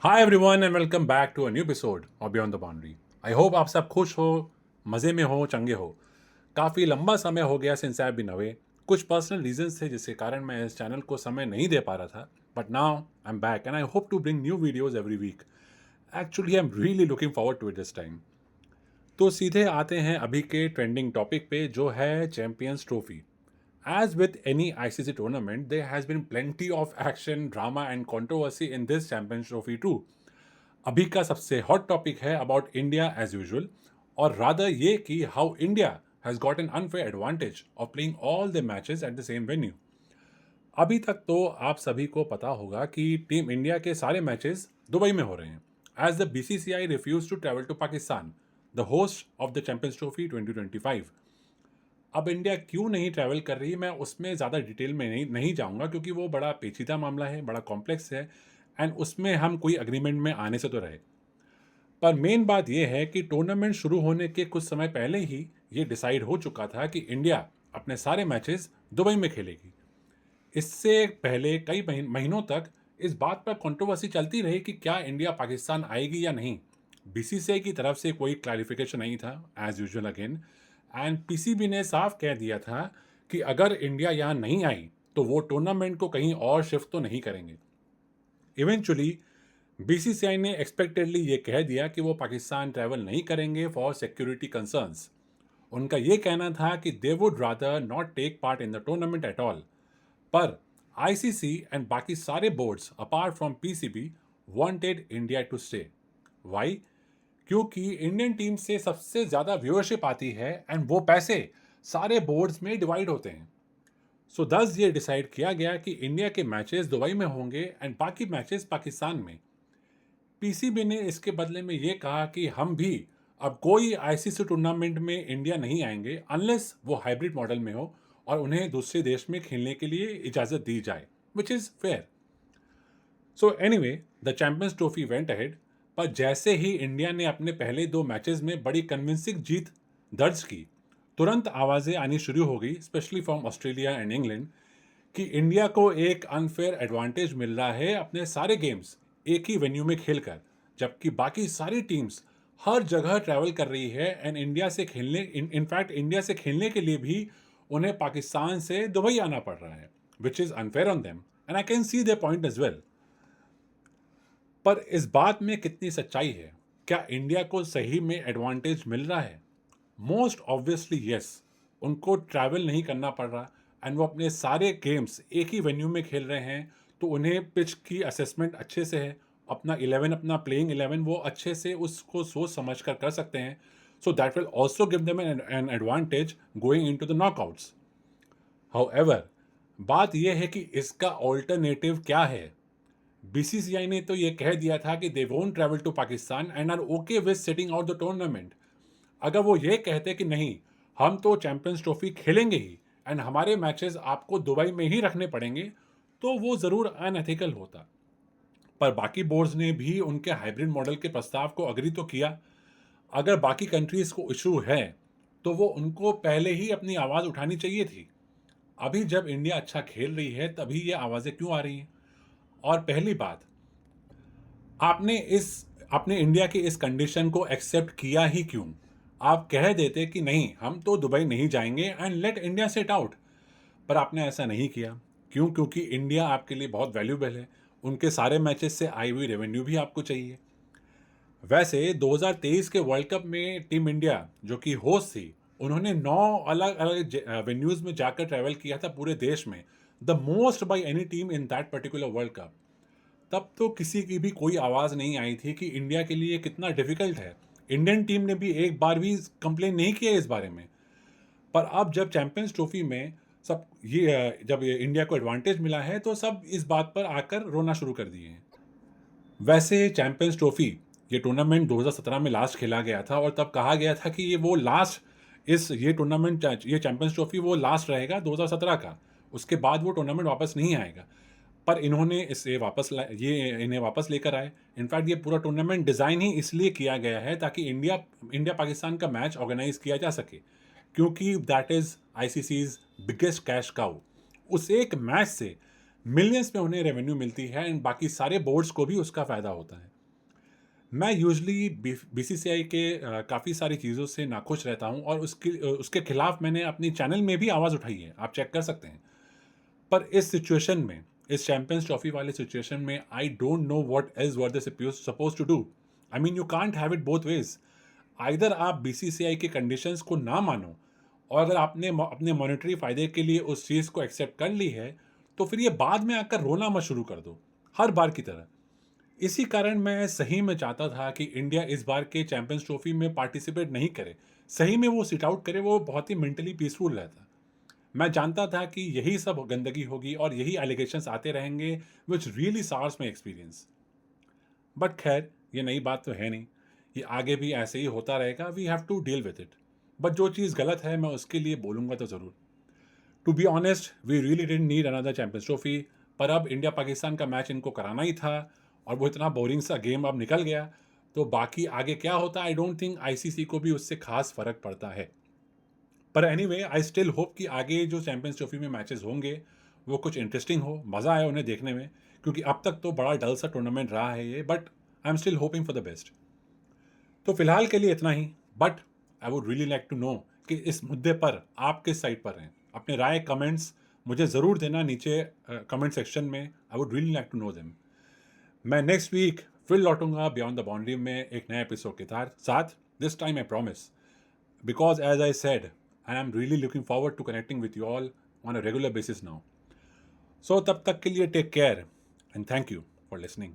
Hi everyone and welcome back to a new episode of beyond the boundary. I hope आप सब खुश हो, मज़े में हो, चंगे हो। काफ़ी लंबा समय हो गया सिंस आई बीन अवे। कुछ पर्सनल रीजंस थे जिसके कारण मैं इस चैनल को समय नहीं दे पा रहा था, but now I am back and I hope to bring new videos every week. Actually I am really looking forward to it this time. तो सीधे आते हैं अभी के ट्रेंडिंग टॉपिक पे, जो है champions trophy. As with any ICC tournament, there has been plenty of action, drama, and controversy in this Champions Trophy too. अभी का सबसे हॉट टॉपिक है अबाउट इंडिया एज यूजुअल, और रादर ये कि how India has got an unfair advantage of playing all the matches at the same venue. अभी तक तो आप सभी को पता होगा कि टीम इंडिया के सारे मैचेस दुबई में हो रहे हैं, as the BCCI refuse to travel to Pakistan, the host of the champions trophy 2025। अब इंडिया क्यों नहीं ट्रैवल कर रही, मैं उसमें ज़्यादा डिटेल में नहीं जाऊंगा, क्योंकि वो बड़ा पेचीदा मामला है, बड़ा कॉम्प्लेक्स है, एंड उसमें हम कोई अग्रीमेंट में आने से तो रहे। पर मेन बात यह है कि टूर्नामेंट शुरू होने के कुछ समय पहले ही ये डिसाइड हो चुका था कि इंडिया अपने सारे मैचेस दुबई में खेलेगी। इससे पहले कई महीनों तक इस बात पर कंट्रोवर्सी चलती रही कि क्या इंडिया पाकिस्तान आएगी या नहीं। बीसीसीआई की तरफ से कोई क्लैरिफिकेशन नहीं था, as usual again. And PCB ने साफ कह दिया था कि अगर इंडिया यहाँ नहीं आई तो वो टूर्नामेंट को कहीं और शिफ्ट तो नहीं करेंगे। इवेंचुअली बीसीसीआई ने एक्सपेक्टेडली ये कह दिया कि वो पाकिस्तान ट्रैवल नहीं करेंगे फॉर सिक्योरिटी कंसर्न्स। उनका ये कहना था कि they would rather not take part in the tournament at all. पर आईसीसी एंड बाकी सारे boards apart from PCB wanted India to stay. Why? क्योंकि इंडियन टीम से सबसे ज़्यादा व्यूअरशिप आती है एंड वो पैसे सारे बोर्ड्स में डिवाइड होते हैं। सो दस ये डिसाइड किया गया कि इंडिया के मैचेस दुबई में होंगे एंड बाकी मैचेस पाकिस्तान में। पीसीबी ने इसके बदले में ये कहा कि हम भी अब कोई आईसीसी टूर्नामेंट में इंडिया नहीं आएंगे अनलेस वो हाइब्रिड मॉडल में हो और उन्हें दूसरे देश में खेलने के लिए इजाज़त दी जाए, which is fair. So anyway, the champions trophy went ahead. पर जैसे ही इंडिया ने अपने पहले दो मैचेस में बड़ी कन्विंसिंग जीत दर्ज की, तुरंत आवाज़ें आनी शुरू हो गई, specially from Australia and England, कि इंडिया को एक अनफेयर एडवांटेज मिल रहा है अपने सारे गेम्स एक ही वेन्यू में खेलकर, जबकि बाकी सारी टीम्स हर जगह ट्रैवल कर रही है एंड इंडिया से खेलने इनफैक्ट इंडिया से खेलने के लिए भी उन्हें पाकिस्तान से दुबई आना पड़ रहा है, which is unfair on them and I can see their point as well. पर इस बात में कितनी सच्चाई है? क्या इंडिया को सही में एडवांटेज मिल रहा है? Most obviously yes. उनको ट्रैवल नहीं करना पड़ रहा एंड वो अपने सारे गेम्स एक ही वेन्यू में खेल रहे हैं, तो उन्हें पिच की असेसमेंट अच्छे से है। अपना 11, अपना प्लेइंग 11 वो अच्छे से उसको सोच समझ कर सकते हैं। So that will also give them an advantage going in to the knockouts. However, बात यह है कि इसका ऑल्टरनेटिव क्या है। बीसीसीआई ने तो ये कह दिया था कि they won't travel to Pakistan and are okay with sitting out the tournament. अगर वो ये कहते कि नहीं, हम तो चैंपियंस ट्रॉफी खेलेंगे ही एंड हमारे मैचेस आपको दुबई में ही रखने पड़ेंगे, तो वो ज़रूर अनएथिकल होता। पर बाकी बोर्ड्स ने भी उनके हाइब्रिड मॉडल के प्रस्ताव को अग्री तो किया। अगर बाकी कंट्रीज़ को इशू है तो वो उनको पहले ही अपनी आवाज़ उठानी चाहिए थी। अभी जब इंडिया अच्छा खेल रही है तभी ये आवाज़ें क्यों आ रही हैं? और पहली बात, आपने इंडिया की इस कंडीशन को एक्सेप्ट किया ही क्यों? आप कह देते कि नहीं, हम तो दुबई नहीं जाएंगे and let India set out. पर आपने ऐसा नहीं किया। क्यों? क्योंकि इंडिया आपके लिए बहुत वैल्यूबल है। उनके सारे मैचेस से आई हुई रेवेन्यू भी आपको चाहिए। वैसे 2023 के वर्ल्ड कप में टीम इंडिया, जो कि होस्ट थी, उन्होंने 9 अलग अलग वेन्यूज़ में जाकर ट्रैवल किया था पूरे देश में, the most by any team in that particular world cup. तब तो किसी की भी कोई आवाज़ नहीं आई थी कि इंडिया के लिए कितना डिफ़िकल्ट है। इंडियन टीम ने भी एक बार भी कंप्लेन नहीं किया इस बारे में। पर अब जब चैंपियंस ट्रॉफी में जब ये इंडिया को एडवांटेज मिला है, तो सब इस बात पर आकर रोना शुरू कर दिए हैं। वैसे चैंपियंस ट्रॉफी, ये टूर्नामेंट 2017 में लास्ट खेला गया था और तब कहा गया था कि ये चैंपियंस ट्रॉफी वो लास्ट रहेगा 2017 का। उसके बाद वो टूर्नामेंट वापस नहीं आएगा। पर इन्होंने ये इन्हें वापस लेकर आए। इनफैक्ट ये पूरा टूर्नामेंट डिज़ाइन ही इसलिए किया गया है ताकि इंडिया पाकिस्तान का मैच ऑर्गेनाइज किया जा सके, क्योंकि that is आईसीसीज biggest cash cow. उस एक मैच से मिलियंस में उन्हें रेवेन्यू मिलती है एंड बाकी सारे बोर्ड्स को भी उसका फ़ायदा होता है। मैं यूजुअली बीसीसीआई के काफ़ी सारी चीज़ों से नाखुश रहता हूँ और उसके खिलाफ मैंने अपनी चैनल में भी आवाज़ उठाई है, आप चेक कर सकते हैं। पर इस सिचुएशन में, इस चैंपियंस ट्रॉफी वाले सिचुएशन में I don't know what is were they supposed to do. I mean you can't have it both ways. Either आप बीसीसीआई के कंडीशंस को ना मानो और अगर आपने अपने मॉनेटरी फ़ायदे के लिए उस चीज़ को एक्सेप्ट कर ली है, तो फिर ये बाद में आकर रोना मत शुरू कर दो, हर बार की तरह। इसी कारण मैं सही में चाहता था कि इंडिया इस बार के चैंपियंस ट्रॉफी में पार्टिसिपेट नहीं करे। सही में वो सिट आउट करे, वो बहुत ही मेंटली पीसफुल रहता। मैं जानता था कि यही सब गंदगी होगी और यही एलिगेशंस आते रहेंगे which really sours my experience. But खैर, ये नई बात तो है नहीं। ये आगे भी ऐसे ही होता रहेगा, we have to deal with it. But जो चीज़ गलत है मैं उसके लिए बोलूँगा तो ज़रूर। To be honest, we really didn't need another champions trophy, पर अब इंडिया पाकिस्तान का मैच इनको कराना ही था और वो इतना बोरिंग सा गेम अब निकल गया, तो बाकी आगे क्या होता आई डोंट थिंक आईसीसी को भी उससे खास फ़र्क पड़ता है। पर एनीवे, आई स्टिल होप कि आगे जो चैंपियंस ट्रॉफी में मैचेस होंगे, वो कुछ इंटरेस्टिंग हो, मज़ा आए उन्हें देखने में, क्योंकि अब तक तो बड़ा डल सा टूर्नामेंट रहा है ये, but I am still hoping for the best. तो फिलहाल के लिए इतना ही, but I would really like to know कि इस मुद्दे पर आप किस साइड पर हैं। अपने राय कमेंट्स मुझे ज़रूर देना नीचे कमेंट सेक्शन में। I would really like to know them. मैं नेक्स्ट वीक फिर लौटूंगा बियॉन्ड द बाउंड्री में एक नए एपिसोड के साथ। This time I promise, because as I said, I am really looking forward to connecting with you all on a regular basis now. So तब तक के लिए take care and thank you for listening.